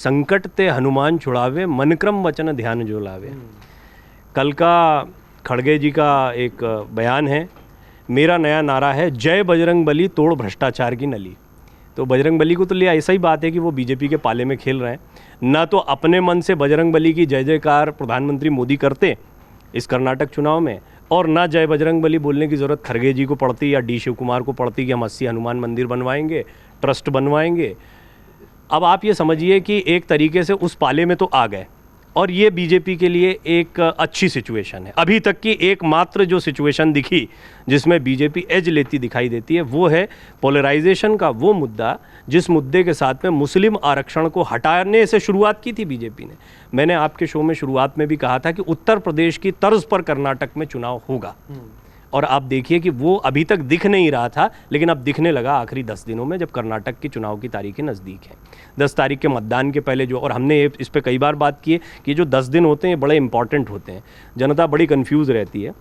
संकट ते हनुमान छुड़ावे, मन क्रम वचन ध्यान जो लावे। कल का खड़गे जी का एक बयान है, मेरा नया नारा है जय बजरंग बली तोड़ भ्रष्टाचार की नली। तो बजरंग बली को तो लिया ऐसा ही बात है कि वो बीजेपी के पाले में खेल रहे हैं। ना तो अपने मन से बजरंग बली की जय जयकार प्रधानमंत्री मोदी करते इस कर्नाटक चुनाव में, और ना जय बजरंग बली बोलने की ज़रूरत खड़गे जी को पड़ती या डी शिव कुमार को पड़ती कि हम 80 हनुमान मंदिर बनवाएंगे, ट्रस्ट बनवाएंगे। अब आप ये समझिए कि एक तरीके से उस पाले में तो आ गए, और ये बीजेपी के लिए एक अच्छी सिचुएशन है। अभी तक की एकमात्र जो सिचुएशन दिखी जिसमें बीजेपी एज लेती दिखाई देती है वो है पोलराइजेशन का वो मुद्दा, जिस मुद्दे के साथ में मुस्लिम आरक्षण को हटाने से शुरुआत की थी बीजेपी ने। मैंने आपके शो में शुरुआत में भी कहा था कि उत्तर प्रदेश की तर्ज पर कर्नाटक में चुनाव होगा, और आप देखिए कि वो अभी तक दिख नहीं रहा था, लेकिन अब दिखने लगा आखिरी 10 दिनों में, जब कर्नाटक की चुनाव की तारीखें नज़दीक हैं। 10 तारीख के मतदान के पहले जो, और हमने इस पे कई बार बात की है कि जो 10 दिन होते हैं बड़े इंपॉर्टेंट होते हैं, जनता बड़ी कंफ्यूज रहती है।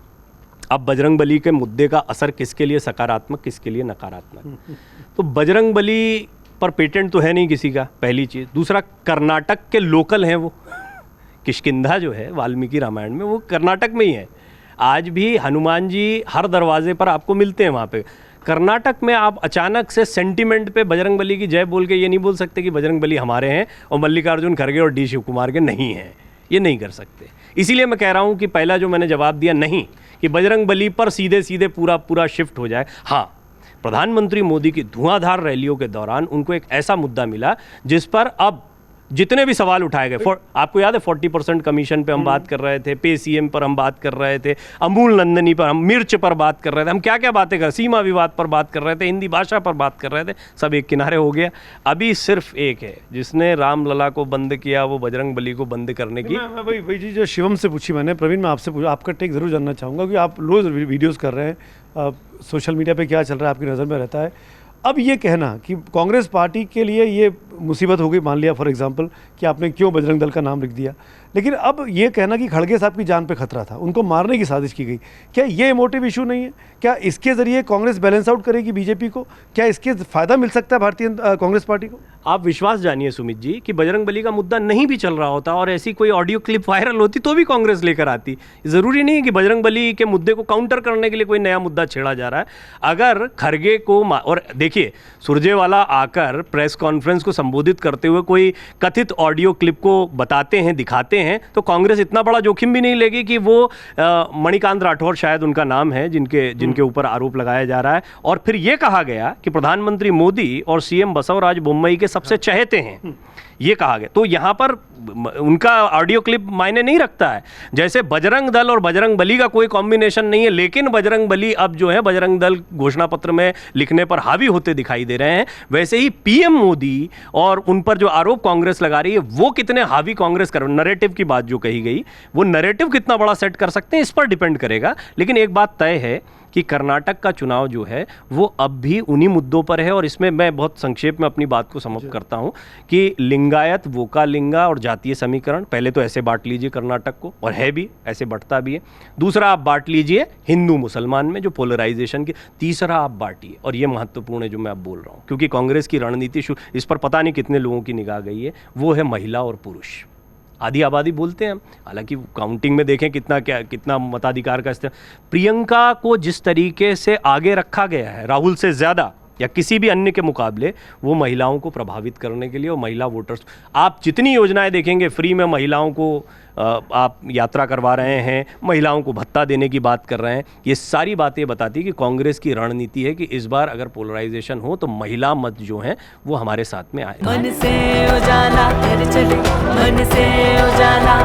अब बजरंग बली के मुद्दे का असर किसके लिए सकारात्मक, किसके लिए नकारात्मक। तो बजरंग बली पर पेटेंट तो है नहीं किसी का, पहली चीज़। दूसरा, कर्नाटक के लोकल हैं वो, किष्किंधा जो है वाल्मीकि रामायण में वो कर्नाटक में ही है। आज भी हनुमान जी हर दरवाजे पर आपको मिलते हैं वहाँ पे। कर्नाटक में आप अचानक से सेंटिमेंट पे बजरंग बली की जय बोल के ये नहीं बोल सकते कि बजरंग बली हमारे हैं और मल्लिकार्जुन खड़गे और डी शिव कुमार के नहीं हैं, ये नहीं कर सकते। इसीलिए मैं कह रहा हूँ कि पहला जो मैंने जवाब दिया नहीं कि बजरंग बली पर सीधे सीधे पूरा शिफ्ट हो जाए। हाँ, प्रधानमंत्री मोदी की धुआंधार रैलियों के दौरान उनको एक ऐसा मुद्दा मिला जिस पर अब जितने भी सवाल उठाए गए, आपको याद है 40% कमीशन पे हम बात कर रहे थे, पे सीएम पर हम बात कर रहे थे, अमूल नंदनी पर, हम मिर्च पर बात कर रहे थे, हम क्या क्या बातें कर, सीमा विवाद पर बात कर रहे थे, हिंदी भाषा पर बात कर रहे थे, सब एक किनारे हो गया। अभी सिर्फ एक है जिसने रामलला को बंद किया, वो बजरंग बली को बंद करने की। भाई जी, जो शिवम से पूछी मैंने, प्रवीण मैं आपसे पूछा, आपका टेक जरूर जानना चाहूँगा कि आप रोज़ वीडियोज़ कर रहे हैं, सोशल मीडिया पर क्या चल रहा है आपकी नज़र में रहता है। अब ये कहना कि कांग्रेस पार्टी के लिए ये मुसीबत हो गई, मान लिया फॉर एग्जांपल कि आपने क्यों बजरंग दल का नाम लिख दिया, लेकिन अब ये कहना कि खड़गे साहब की जान पे खतरा था, उनको मारने की साजिश की गई, क्या ये इमोटिव इशू नहीं है? क्या इसके ज़रिए कांग्रेस बैलेंस आउट करेगी बीजेपी को? क्या इसके फ़ायदा मिल सकता है भारतीय कांग्रेस पार्टी को? आप विश्वास जानिए सुमित जी कि बजरंग बली का मुद्दा नहीं भी चल रहा होता और ऐसी कोई ऑडियो क्लिप वायरल होती तो भी कांग्रेस लेकर आती। ज़रूरी नहीं है कि बजरंग बली के मुद्दे को काउंटर करने के लिए कोई नया मुद्दा छेड़ा जा रहा है। अगर खड़गे को, और देखिए सुरजेवाला आकर प्रेस कॉन्फ्रेंस को संबोधित करते हुए कोई कथित ऑडियो क्लिप को बताते हैं, दिखाते हैं, तो कांग्रेस इतना बड़ा जोखिम भी नहीं लेगी कि वो मणिकांत राठौर शायद उनका नाम है जिनके ऊपर आरोप लगाया जा रहा है, और फिर ये कहा गया कि प्रधानमंत्री मोदी और सीएम बसवराज बोम्मई के सबसे चहेते हैं, ये कहा गया। तो यहाँ पर उनका ऑडियो क्लिप मायने नहीं रखता है। जैसे बजरंग दल और बजरंग बली का कोई कॉम्बिनेशन नहीं है, लेकिन बजरंग बली अब जो है बजरंग दल घोषणा पत्र में लिखने पर हावी होते दिखाई दे रहे हैं, वैसे ही पीएम मोदी और उन पर जो आरोप कांग्रेस लगा रही है वो कितने हावी कांग्रेस कर, नैरेटिव की बात जो कही गई, वो नैरेटिव कितना बड़ा सेट कर सकते हैं इस पर डिपेंड करेगा। लेकिन एक बात तय है कि कर्नाटक का चुनाव जो है वो अब भी उन्हीं मुद्दों पर है, और इसमें मैं बहुत संक्षेप में अपनी बात को समाप्त करता हूं कि लिंगायत, वोकालिंगा और जातीय समीकरण, पहले तो ऐसे बांट लीजिए कर्नाटक को, और है भी ऐसे बढ़ता भी है। दूसरा, आप बांट लीजिए हिंदू मुसलमान में जो पोलराइजेशन की। तीसरा, आप बांटिए, और ये महत्वपूर्ण है जो मैं अब बोल रहा हूँ, क्योंकि कांग्रेस की रणनीति इस पर पता नहीं कितने लोगों की निगाह गई है, वो है महिला और पुरुष। आधी आबादी बोलते हैं हम, हालांकि काउंटिंग में देखें कितना मताधिकार का इस्तेमाल। प्रियंका को जिस तरीके से आगे रखा गया है राहुल से ज़्यादा या किसी भी अन्य के मुकाबले, वो महिलाओं को प्रभावित करने के लिए और महिला वोटर्स, आप जितनी योजनाएं देखेंगे, फ्री में महिलाओं को आप यात्रा करवा रहे हैं, महिलाओं को भत्ता देने की बात कर रहे हैं, ये सारी बातें बताती है कि कांग्रेस की रणनीति है कि इस बार अगर पोलराइजेशन हो तो महिला मत जो हैं वो हमारे साथ में आए। मन से उजाला कर चले, मन से उजाला